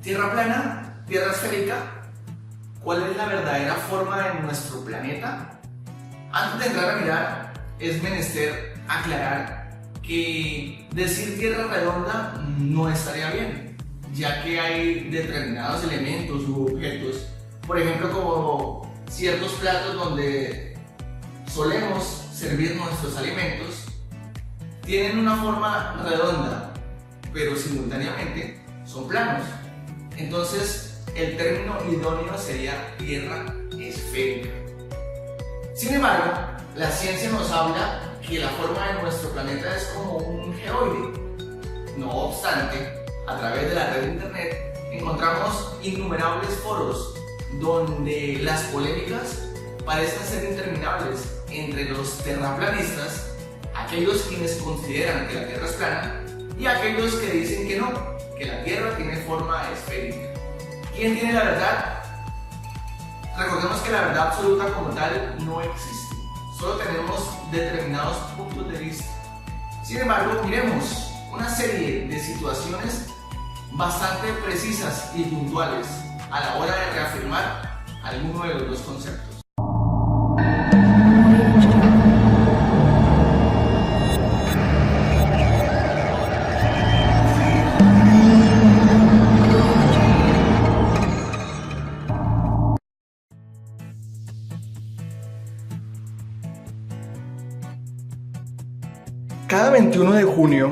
¿Tierra plana? ¿Tierra esférica? ¿Cuál es la verdadera forma de nuestro planeta? Antes de entrar a mirar, es menester aclarar que decir tierra redonda no estaría bien, ya que hay determinados elementos u objetos, por ejemplo como ciertos platos donde solemos servir nuestros alimentos, tienen una forma redonda, pero simultáneamente son planos. Entonces, el término idóneo sería tierra esférica. Sin embargo, la ciencia nos habla que la forma de nuestro planeta es como un geoide. No obstante, a través de la red de internet encontramos innumerables foros donde las polémicas parecen ser interminables entre los terraplanistas, aquellos quienes consideran que la Tierra es plana, y aquellos que dicen que no, que la Tierra tiene forma esférica. ¿Quién tiene la verdad? Recordemos que la verdad absoluta como tal no existe, solo tenemos determinados puntos de vista. Sin embargo, miremos una serie de situaciones bastante precisas y puntuales a la hora de reafirmar alguno de los dos conceptos. Cada 21 de junio,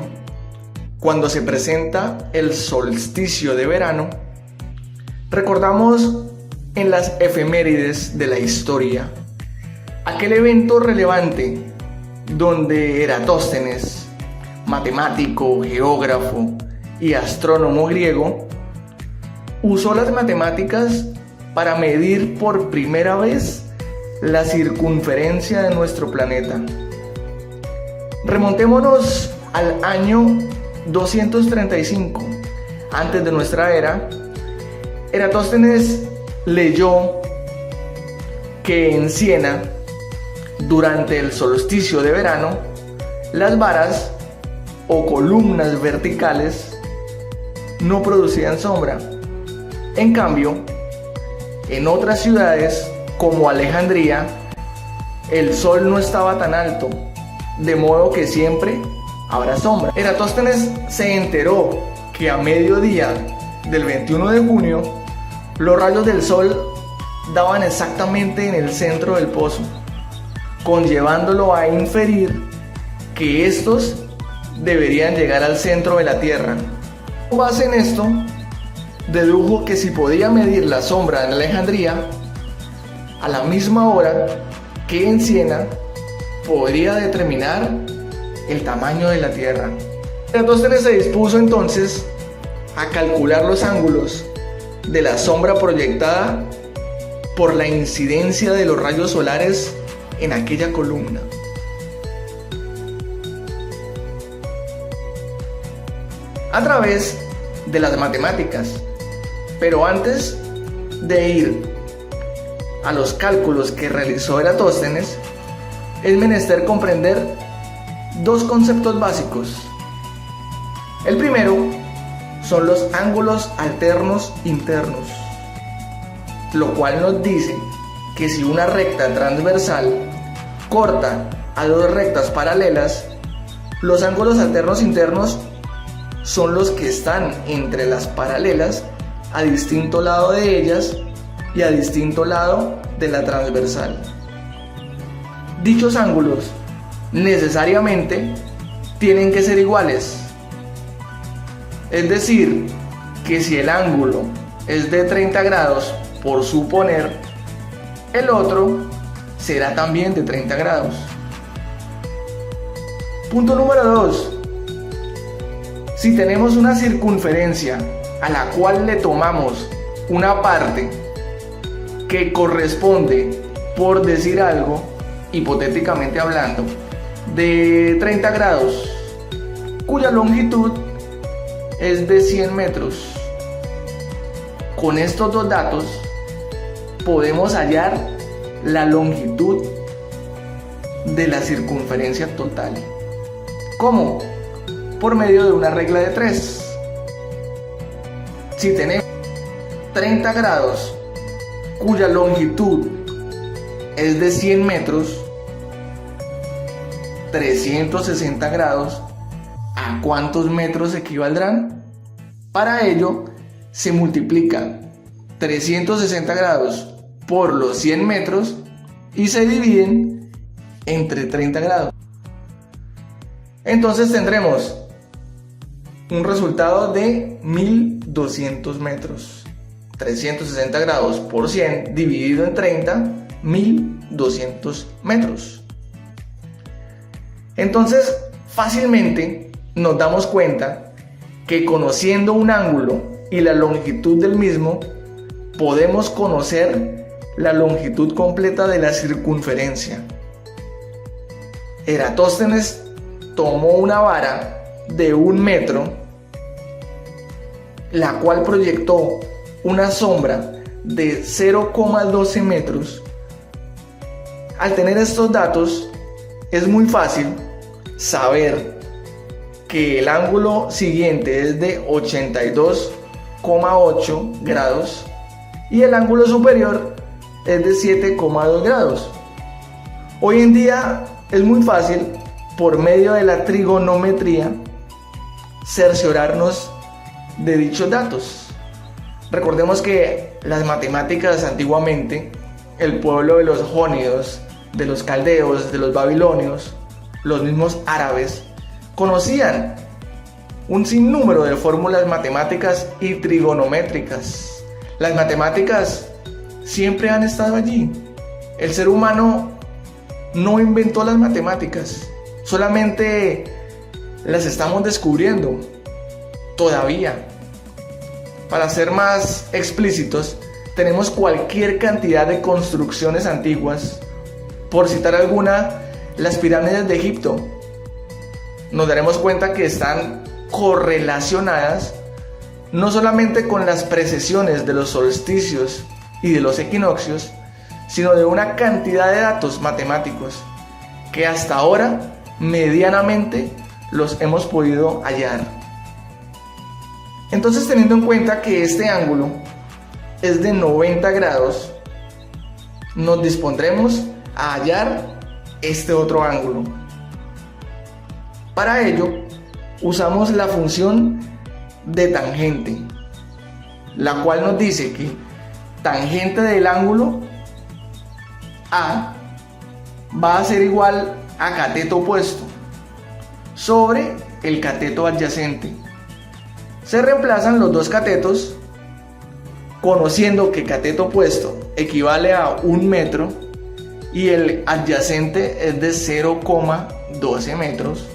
cuando se presenta el solsticio de verano, recordamos en las efemérides de la historia aquel evento relevante donde Eratóstenes, matemático, geógrafo y astrónomo griego, usó las matemáticas para medir por primera vez la circunferencia de nuestro planeta. Remontémonos al año 235 antes de nuestra era. Eratóstenes leyó que en Siena, durante el solsticio de verano, las varas o columnas verticales no producían sombra. En cambio, en otras ciudades como Alejandría, el sol no estaba tan alto, de modo que siempre habrá sombra. Eratóstenes se enteró que a mediodía del 21 de junio los rayos del sol daban exactamente en el centro del pozo, conllevándolo a inferir que estos deberían llegar al centro de la Tierra. Con base en esto, dedujo que si podía medir la sombra en Alejandría a la misma hora que en Siena, podría determinar el tamaño de la Tierra. Eratóstenes se dispuso entonces a calcular los ángulos de la sombra proyectada por la incidencia de los rayos solares en aquella columna. A través de las matemáticas. Pero antes de ir a los cálculos que realizó Eratóstenes, es menester comprender dos conceptos básicos. El primero son los ángulos alternos internos, lo cual nos dice que si una recta transversal corta a dos rectas paralelas, los ángulos alternos internos son los que están entre las paralelas a distinto lado de ellas y a distinto lado de la transversal. Dichos ángulos necesariamente tienen que ser iguales. Es decir, que si el ángulo es de 30 grados, por suponer, el otro será también de 30 grados. Punto número 2. Si tenemos una circunferencia a la cual le tomamos una parte que corresponde, por decir algo, hipotéticamente hablando, de 30 grados, cuya longitud es de 100 metros. Con estos dos datos podemos hallar la longitud de la circunferencia total. ¿Cómo? Por medio de una regla de 3. Si tenemos 30 grados, cuya longitud es de 100 metros, 360 grados, ¿a cuántos metros equivaldrán? Para ello, se multiplica 360 grados por los 100 metros y se dividen entre 30 grados. Entonces tendremos un resultado de 1200 metros. 360 grados por 100 dividido en 30, 1200 metros. Entonces, fácilmente nos damos cuenta que conociendo un ángulo y la longitud del mismo, podemos conocer la longitud completa de la circunferencia. Eratóstenes tomó una vara de 1 metro, la cual proyectó una sombra de 0,12 metros. Al tener estos datos, es muy fácil saber que el ángulo siguiente es de 82,8 grados y el ángulo superior es de 7,2 grados. Hoy en día es muy fácil, por medio de la trigonometría, cerciorarnos de dichos datos. Recordemos que las matemáticas antiguamente, el pueblo de los jónidos, de los caldeos, de los babilonios, los mismos árabes, conocían un sinnúmero de fórmulas matemáticas y trigonométricas. Las matemáticas siempre han estado allí. El ser humano no inventó las matemáticas, solamente las estamos descubriendo todavía. Para ser más explícitos, tenemos cualquier cantidad de construcciones antiguas. Por citar alguna, las pirámides de Egipto. Nos daremos cuenta que están correlacionadas no solamente con las precisiones de los solsticios y de los equinoccios, sino de una cantidad de datos matemáticos que hasta ahora medianamente los hemos podido hallar. Entonces, teniendo en cuenta que este ángulo es de 90 grados, nos dispondremos a hallar este otro ángulo. Para ello, usamos la función de tangente, la cual nos dice que tangente del ángulo A va a ser igual a cateto opuesto sobre el cateto adyacente. Se reemplazan los dos catetos, conociendo que cateto opuesto equivale a 1 metro y el adyacente es de 0,12 metros.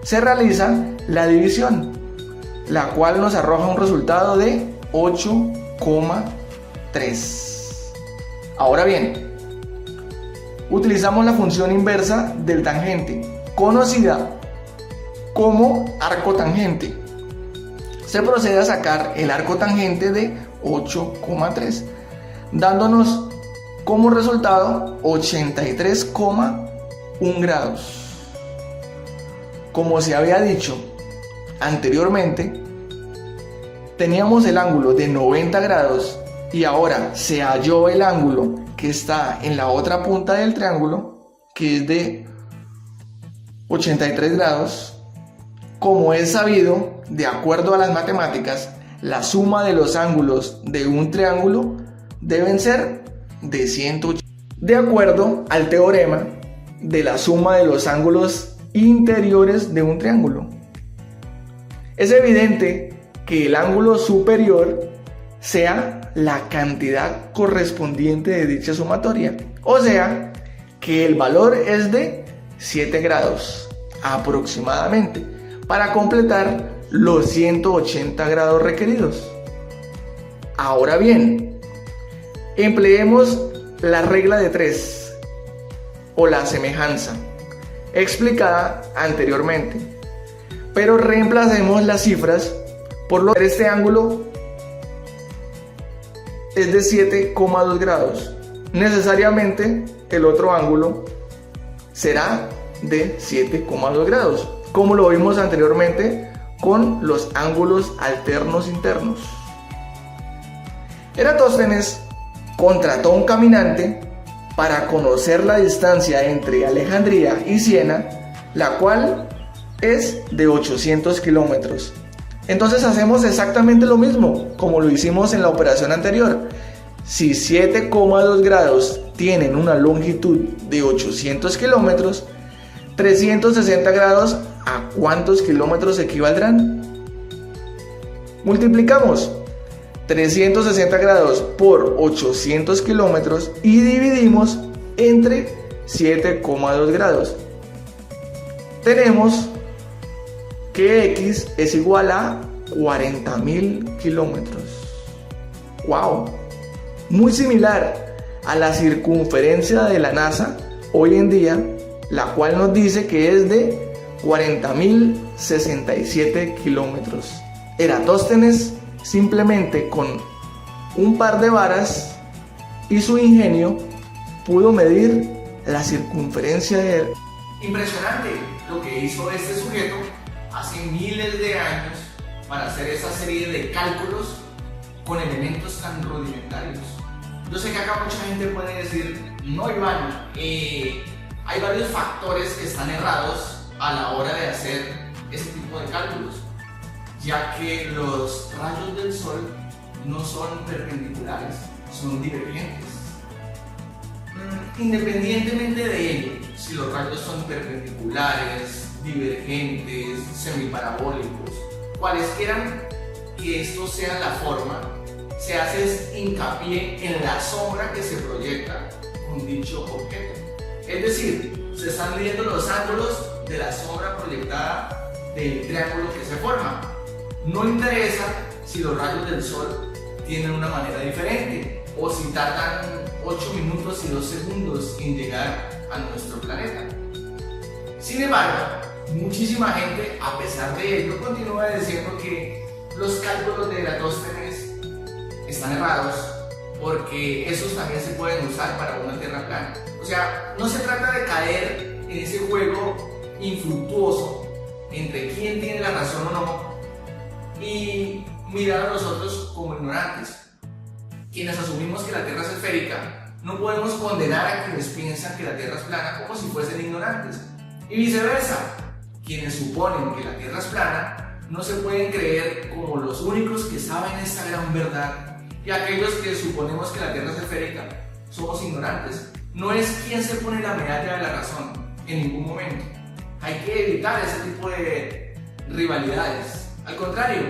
Se realiza la división, la cual nos arroja un resultado de 8,3. Ahora bien, utilizamos la función inversa del tangente, conocida como arco tangente. Se procede a sacar el arco tangente de 8,3, dándonos como resultado 83,1 grados. Como se había dicho anteriormente, teníamos el ángulo de 90 grados y ahora se halló el ángulo que está en la otra punta del triángulo, que es de 83 grados. Como es sabido, de acuerdo a las matemáticas, la suma de los ángulos de un triángulo deben ser de 180. De acuerdo al teorema de la suma de los ángulos interiores de un triángulo, es evidente que el ángulo superior sea la cantidad correspondiente de dicha sumatoria, o sea que el valor es de 7 grados aproximadamente para completar los 180 grados requeridos. Ahora bien, empleemos la regla de 3 o la semejanza explicada anteriormente, pero reemplacemos las cifras por lo que este ángulo es de 7,2 grados. Necesariamente el otro ángulo será de 7,2 grados, como lo vimos anteriormente con los ángulos alternos internos. Eratóstenes contrató un caminante para conocer la distancia entre Alejandría y Siena, la cual es de 800 kilómetros. Entonces hacemos exactamente lo mismo como lo hicimos en la operación anterior. Si 7,2 grados tienen una longitud de 800 kilómetros, 360 grados, ¿a cuántos kilómetros equivaldrán? Multiplicamos 360 grados por 800 kilómetros y dividimos entre 7,2 grados. Tenemos que X es igual a 40.000 kilómetros. ¡Wow! Muy similar a la circunferencia de la NASA hoy en día, la cual nos dice que es de 40.067 kilómetros. Eratóstenes simplemente con un par de varas y su ingenio pudo medir la circunferencia de... Impresionante lo que hizo este sujeto hace miles de años para hacer esa serie de cálculos con elementos tan rudimentarios. Yo sé que acá mucha gente puede decir, no Iván, hay varios factores que están errados a la hora de hacer ese tipo de cálculos, ya que los rayos del sol no son perpendiculares, son divergentes. Independientemente de ello, si los rayos son perpendiculares, divergentes, semiparabólicos, cualesquiera que esto sea la forma, se hace hincapié en la sombra que se proyecta con dicho objeto. Es decir, se están midiendo los ángulos de la sombra proyectada del triángulo que se forma. No interesa si los rayos del sol tienen una manera diferente o si tardan 8 minutos y 2 segundos en llegar a nuestro planeta. Sin embargo, muchísima gente, a pesar de ello, continúa diciendo que los cálculos de Eratóstenes están errados porque esos también se pueden usar para una tierra plana. O sea, no se trata de caer en ese juego infructuoso entre quién tiene la razón o no y mirar a nosotros como ignorantes. Quienes asumimos que la Tierra es esférica, no podemos condenar a quienes piensan que la Tierra es plana como si fuesen ignorantes. Y viceversa, quienes suponen que la Tierra es plana, no se pueden creer como los únicos que saben esta gran verdad. Y aquellos que suponemos que la Tierra es esférica, somos ignorantes. No es quien se pone la medalla de la razón, en ningún momento. Hay que evitar ese tipo de rivalidades. Al contrario,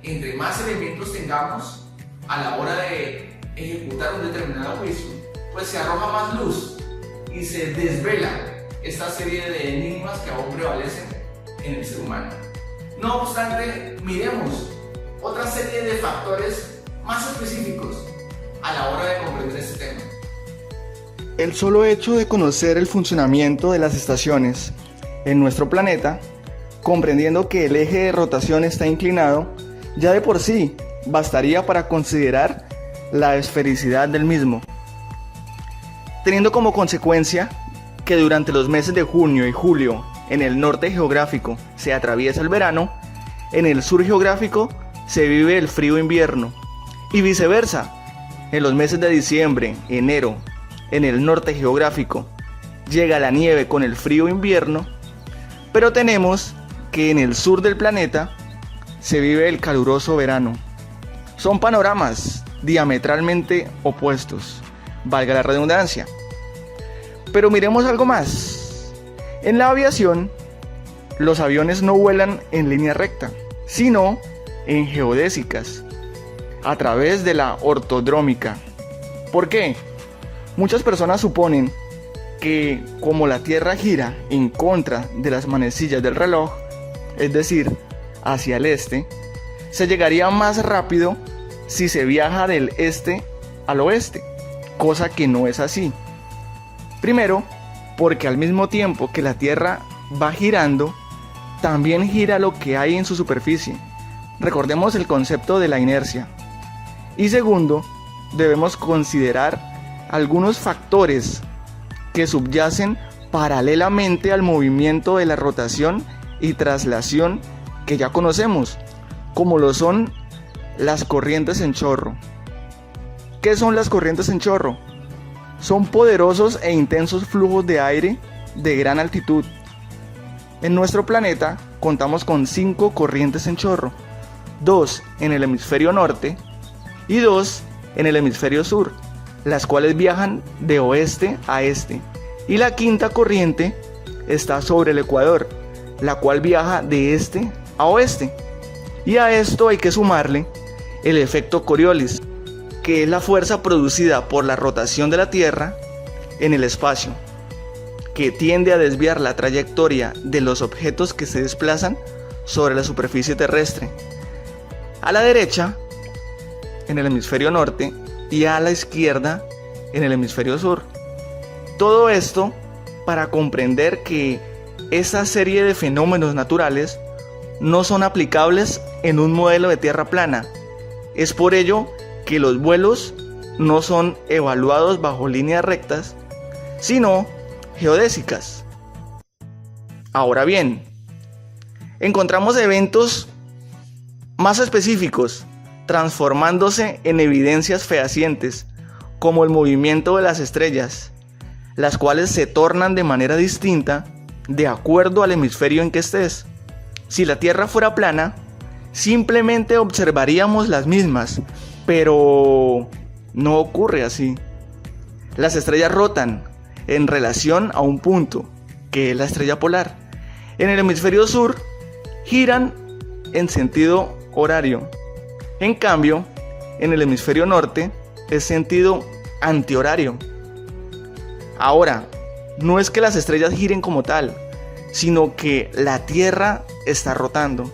entre más elementos tengamos a la hora de ejecutar un determinado juicio, pues se arroja más luz y se desvela esta serie de enigmas que aún prevalecen en el ser humano. No obstante, miremos otra serie de factores más específicos a la hora de comprender este tema. El solo hecho de conocer el funcionamiento de las estaciones en nuestro planeta, comprendiendo que el eje de rotación está inclinado, ya de por sí bastaría para considerar la esfericidad del mismo, teniendo como consecuencia que durante los meses de junio y julio en el norte geográfico se atraviesa el verano, en el sur geográfico se vive el frío invierno y viceversa. En los meses de diciembre, enero, en el norte geográfico llega la nieve con el frío invierno, pero tenemos que en el sur del planeta se vive el caluroso verano. Son panoramas diametralmente opuestos, valga la redundancia. Pero miremos algo más. En la aviación, los aviones no vuelan en línea recta, sino en geodésicas, a través de la ortodrómica. ¿Por qué? Muchas personas suponen que como la Tierra gira en contra de las manecillas del reloj, es decir, hacia el este, se llegaría más rápido si se viaja del este al oeste, cosa que no es así. Primero, porque al mismo tiempo que la Tierra va girando, también gira lo que hay en su superficie. Recordemos el concepto de la inercia. Y segundo, debemos considerar algunos factores que subyacen paralelamente al movimiento de la rotación y traslación que ya conocemos, como lo son las corrientes en chorro. ¿Qué son las corrientes en chorro? Son poderosos e intensos flujos de aire de gran altitud. En nuestro planeta contamos con 5 corrientes en chorro, 2 en el hemisferio norte y 2 en el hemisferio sur, las cuales viajan de oeste a este. Y la quinta corriente está sobre el ecuador, la cual viaja de este a oeste. Y a esto hay que sumarle el efecto Coriolis, que es la fuerza producida por la rotación de la Tierra en el espacio, que tiende a desviar la trayectoria de los objetos que se desplazan sobre la superficie terrestre. A la derecha, en el hemisferio norte, y a la izquierda, en el hemisferio sur. Todo esto para comprender que esa serie de fenómenos naturales no son aplicables en un modelo de tierra plana. Es por ello que los vuelos no son evaluados bajo líneas rectas, sino geodésicas. Ahora bien, encontramos eventos más específicos transformándose en evidencias fehacientes, como el movimiento de las estrellas, las cuales se tornan de manera distinta de acuerdo al hemisferio en que estés. Si la Tierra fuera plana, simplemente observaríamos las mismas, pero no ocurre así. Las estrellas rotan en relación a un punto, que es la estrella polar. En el hemisferio sur, giran en sentido horario. En cambio, en el hemisferio norte, es sentido antihorario. Ahora, no es que las estrellas giren como tal, sino que la Tierra está rotando.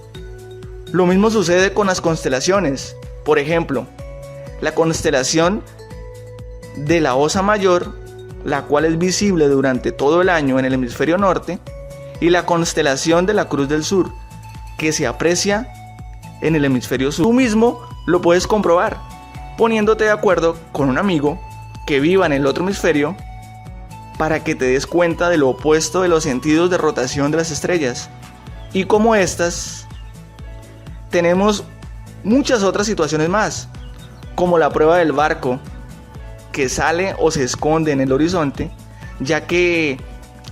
Lo mismo sucede con las constelaciones. Por ejemplo, la constelación de la Osa Mayor, la cual es visible durante todo el año en el hemisferio norte, y la constelación de la Cruz del Sur, que se aprecia en el hemisferio sur. Tú mismo lo puedes comprobar poniéndote de acuerdo con un amigo que viva en el otro hemisferio para que te des cuenta de lo opuesto de los sentidos de rotación de las estrellas. Y como estas, tenemos muchas otras situaciones más, como la prueba del barco que sale o se esconde en el horizonte, ya que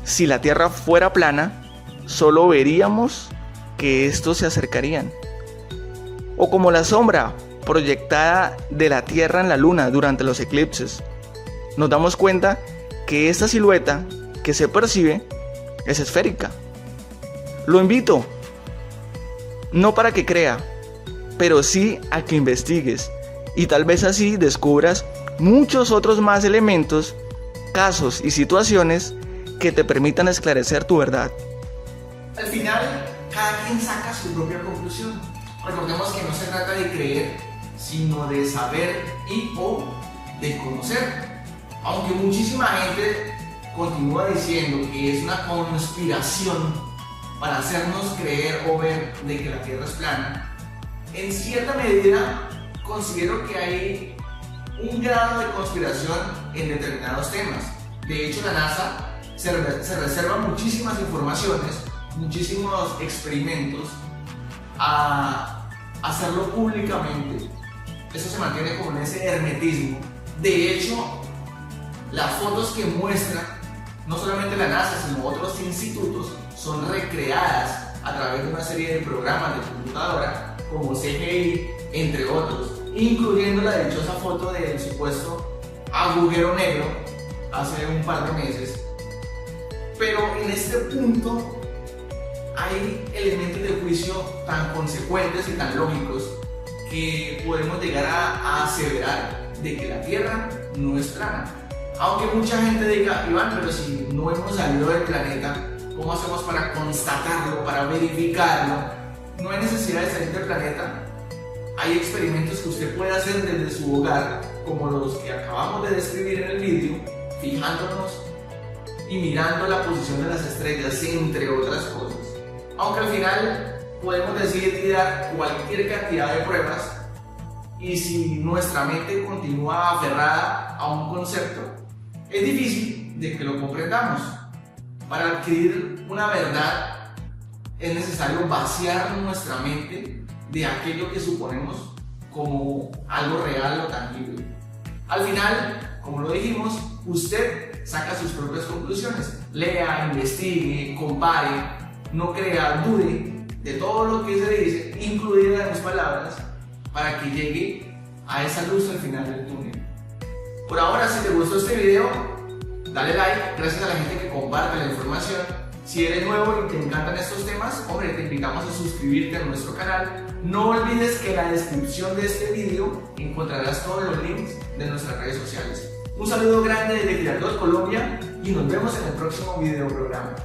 si la Tierra fuera plana, solo veríamos que estos se acercarían. O como la sombra proyectada de la Tierra en la Luna durante los eclipses. Nos damos cuenta que esta silueta que se percibe es esférica. Lo invito, no para que crea, pero sí a que investigues y tal vez así descubras muchos otros más elementos, casos y situaciones que te permitan esclarecer tu verdad. Al final, cada quien saca su propia conclusión. Recordemos que no se trata de creer, sino de saber y o de conocer. Aunque muchísima gente continúa diciendo que es una conspiración para hacernos creer o ver de que la Tierra es plana, en cierta medida considero que hay un grado de conspiración en determinados temas. De hecho, la NASA se reserva muchísimas informaciones, muchísimos experimentos a hacerlo públicamente. Eso se mantiene como en ese hermetismo. De hecho, las fotos que muestran no solamente la NASA, sino otros institutos, son recreadas a través de una serie de programas de computadora como CGI, entre otros, incluyendo la dichosa foto del supuesto agujero negro hace un par de meses. Pero en este punto hay elementos de juicio tan consecuentes y tan lógicos que podemos llegar a aseverar de que la Tierra no es plana. Aunque mucha gente diga, Iván, pero si no hemos salido del planeta, ¿cómo hacemos para constatarlo, para verificarlo? No hay necesidad de salir del planeta. Hay experimentos que usted puede hacer desde su hogar, como los que acabamos de describir en el vídeo, fijándonos y mirando la posición de las estrellas, entre otras cosas. Aunque al final podemos decir y dar cualquier cantidad de pruebas, y si nuestra mente continúa aferrada a un concepto, es difícil de que lo comprendamos. Para adquirir una verdad es necesario vaciar nuestra mente de aquello que suponemos como algo real o tangible. Al final, como lo dijimos, usted saca sus propias conclusiones. Lea, investigue, compare, no crea, dude de todo lo que se dice, incluidas las palabras, para que llegue a esa luz al final del túnel. Por ahora, si te gustó este video, dale like, gracias a la gente que comparte la información. Si eres nuevo y te encantan estos temas, hombre, te invitamos a suscribirte a nuestro canal. No olvides que en la descripción de este video encontrarás todos los links de nuestras redes sociales. Un saludo grande desde Girardot, Colombia, y nos vemos en el próximo video programa.